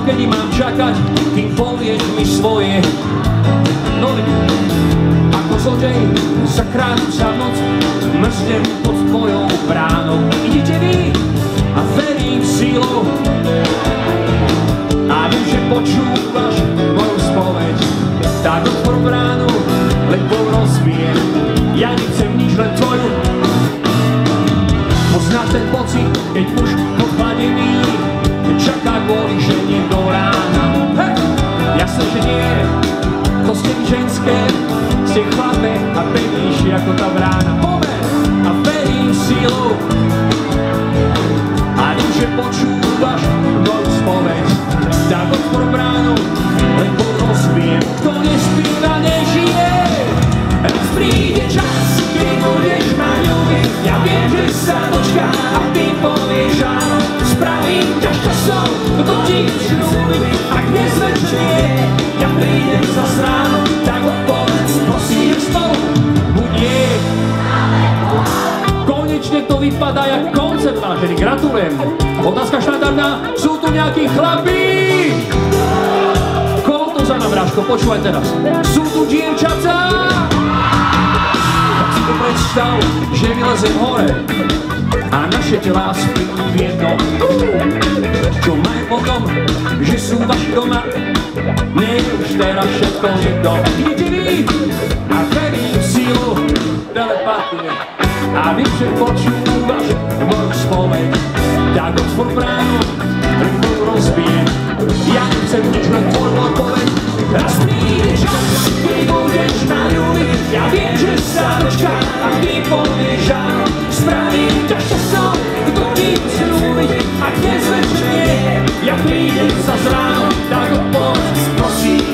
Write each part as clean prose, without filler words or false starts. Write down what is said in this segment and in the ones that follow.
dokedy mám čakať, kým povieš mi svoje. No ako zlodej za kráľujúca noc mrznem pod tvojou bránou. Idete vy a verím silou a viem, že počúvaš moju spoveď. Tak otvor bránu, lebo rozbijem. Ja nechcem nič, len tvoju. Poznáš ten pocit, keď muž podhladený čaká kvôli žene do rána. Hej! Jasne, že nie, to ste vy ženské, ste chlape a pevnejšie ako tá brána. Pomer a verím silou a viem, že počúvaš moju spoveď. Tak otvor bránu, lebo rozbijem. Kto nespíva, nežije. Raz príde čas, keď budeš ma ľúbiť. Ja viem, že sa dočká a ty povieš áno. Spravím ťa časom, kto ti slúbi. Ak nezväčšie, ja prídem zas ráno. Tak odpovedz, prosím spolu, buď nie. Konečne to vypadá jak koncert, vážení, gratulujem. Otázka štandardná, sú tu nejakí chlapí? Koho to za nabráško, počúvaj teraz. Sú tu dievčatá? Tak si to predstav, že vylezem hore a naše telá spí v jednom. Čo majú potom, že sú vaši doma? Nie je už teraz všetko jedno. Idete vy a verím v sílu telepatie. A viem, že počúvaš moju spoveď. Tak otvor bránu, lebo rozbijem. Ja nechcem nič, len tvoju odpoveď. Raz príde čas, keď budeš ma ľúbiť. Ja viem, že sa dočká a ty povieš áno. Spravím ťa časom, kto ti slúbiť. Ak nezväčšie, ja prídem zas ráno. Tak odpovedz, prosím,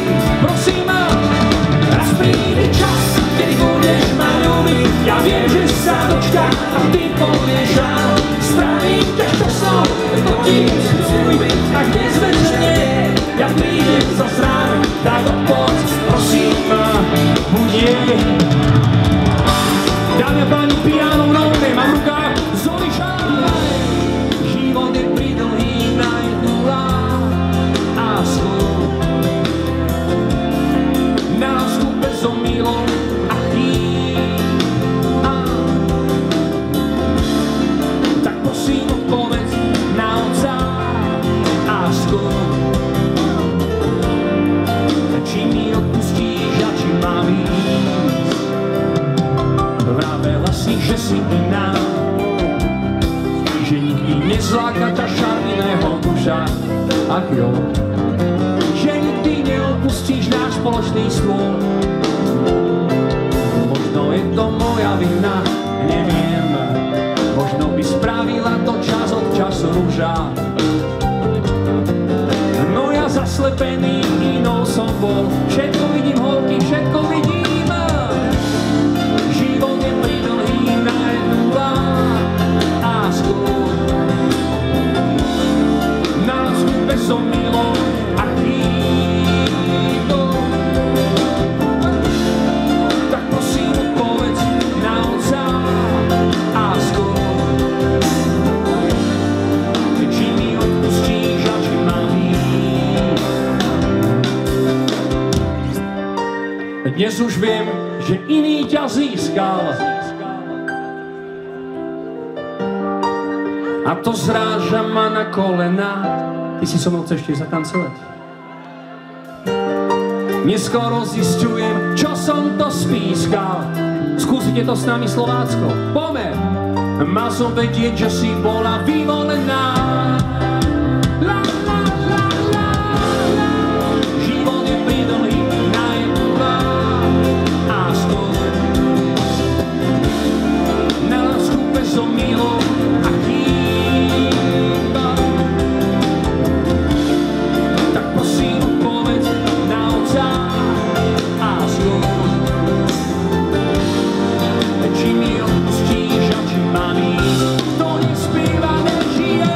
prosím ma. Raz príde čas, keď budeš ma ľúbiť. Ja viem, že sa dočká a ty povieš áno. Spravím ťa časom, kto ti slúbiť. Ak nezväčšie, ja prídem zas ráno. Tak odpovedz, prosím ma, buď nie. Dámy a páni, piano v novej, mám v rukách Zoli Šávaj. Život je pridlhý na jednu lásku. Na vstupe so milou a chýba. Tak prosím odpovedz na otázku. Či mi odpustíš a či mám ísť? Vravela si, že si iná, že nikdy nezláka tá šarminého muža. Ach jo, že nikdy neodpustíš náš spoločný stôl. Možno je to moja vina, neviem. Možno by spravila to čas od času rúža. No ja zaslepený inou som bol. Všetko vidím holky, všetko vidím. Život je pridlhý na jednu lásku. Na vstupe som milou a chýbou. Tak prosím odpovedz na otázku. Či mi odpustíš a či mám ísť? Dnes už viem, že iný ťa získal. A to zráža ma na kolena. Ty si so mnou chceš tiež zatancovať? Neskoro zisťujem, čo som to spískal. Skúsite to s nami Slovácko. Pomer! Mal som vedieť, že si bola vyvolená. Život je pridlhý na jednu lásku. Na skupe som milou a chýba. Tak prosím odpovedz na otázku. Či mi odpustíš a či mám ísť? Kto nespíva, nežije.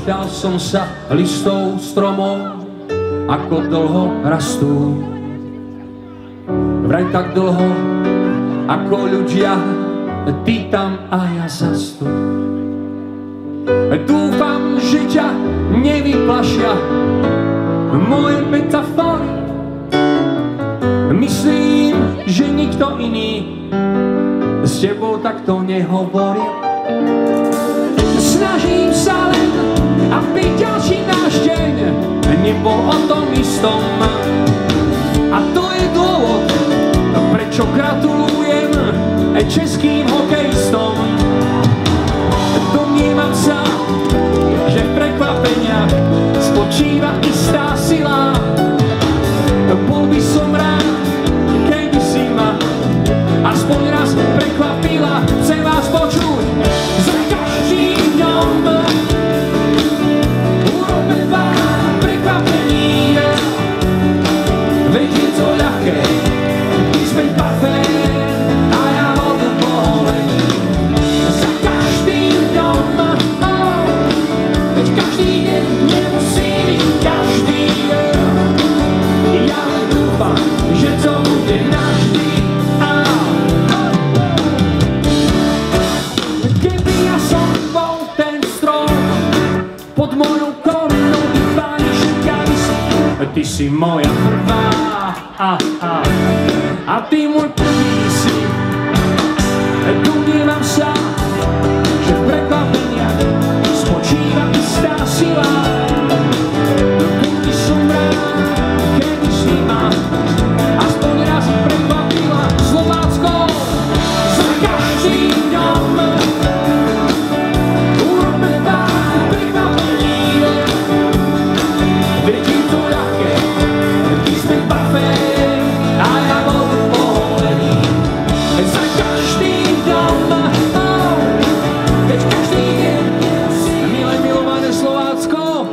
Pýtal som sa listov stromov, ako dlho rastú. Vraj tak dlho, ako ľudia, ty tam a ja zas tu. Dúfam, že ťa nevyplašia moje metafory. Myslím, že nikto iný s tebou takto nehovorí. Snažím sa len, aby ďalší náš deň nebol o tom istom. A to je dôvod, prečo gratulujem českým hokejistom. Domnievam sa, že v prekvapeniach spočíva istá sila. Bol by som rád, keby si ma aspoň raz prekvapila. Chcem vás počuť za každým dňom. Urobme pár prekvapení, veď je to ľahké, my sme parfait a ja vodu povolení. Za každým dňom, veď každý deň nemusí byť každý deň. Ja len dúfam, že to bude navždy. Keby ja som bol ten strom, pod mojou korunou by páni všetká vysí. Ty si moja prvá, a ty môj prvý si. Domnievam sa, že v prekvapeniach spočíva istá sila. Bol by som rád, keby si ma aspoň raz prekvapila. Slovácko, za každým dňom urobme pár prekvapení, veď je to ľahké, my sme parfait a ja vodu povolení. Za každým dňom, veď každý deň. Milé milované Slovácko,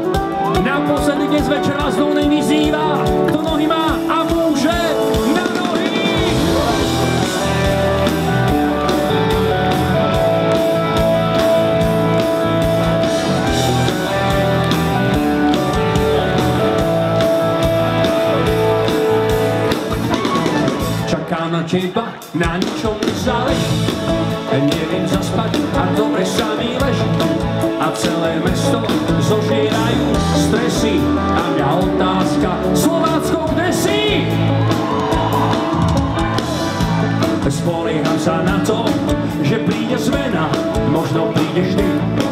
na posledný dnes večer vás Dolnej vyzýva, kto nohy má a môže, na nohy! Čakám na teba, na ničom nezáleží. Neviem zaspať a dobre sa mi leží. A celé mesto zožierajú stresy. A mňa otázka, Slovácko, kde si? Spolieham sa na to, že príde zmena. Možno prídeš ty,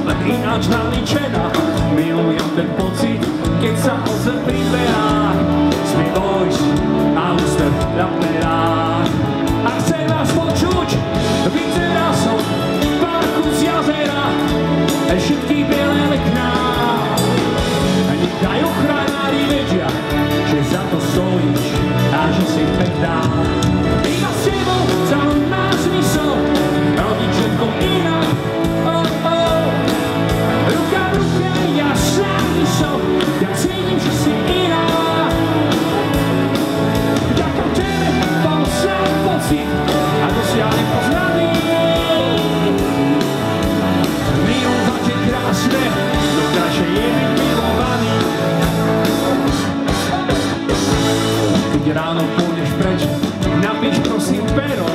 len ináč naličená. Milujem ten pocit, keď sa ozve pri dverách. Smie dojsť a úsmev na perách. A chcem vás počuť, vyzeral som v parku z jazera, všetky biele lekná. Nechaj ochranári vedia, že za to stojíš a že si pekná. Iba s tebou celý má zmysel, robiť všetko inak. Ruka v ruke, ja sám mysel, ja cítim, že si iná. Vďaka tebe bol sám pocit a dosiahnem poznaný. Milovať je krásne, no krajšie je byť milovaný. Keď ráno pôjdeš preč, napíš prosím pero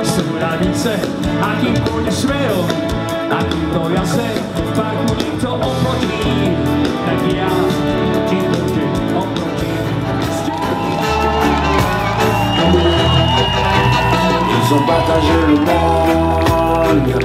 svoje radice, akým pôjdeš smerom, akým to jazdem v parku nikto oproti, tak ja ti pôjdem oproti. Ils ont partagé le monde.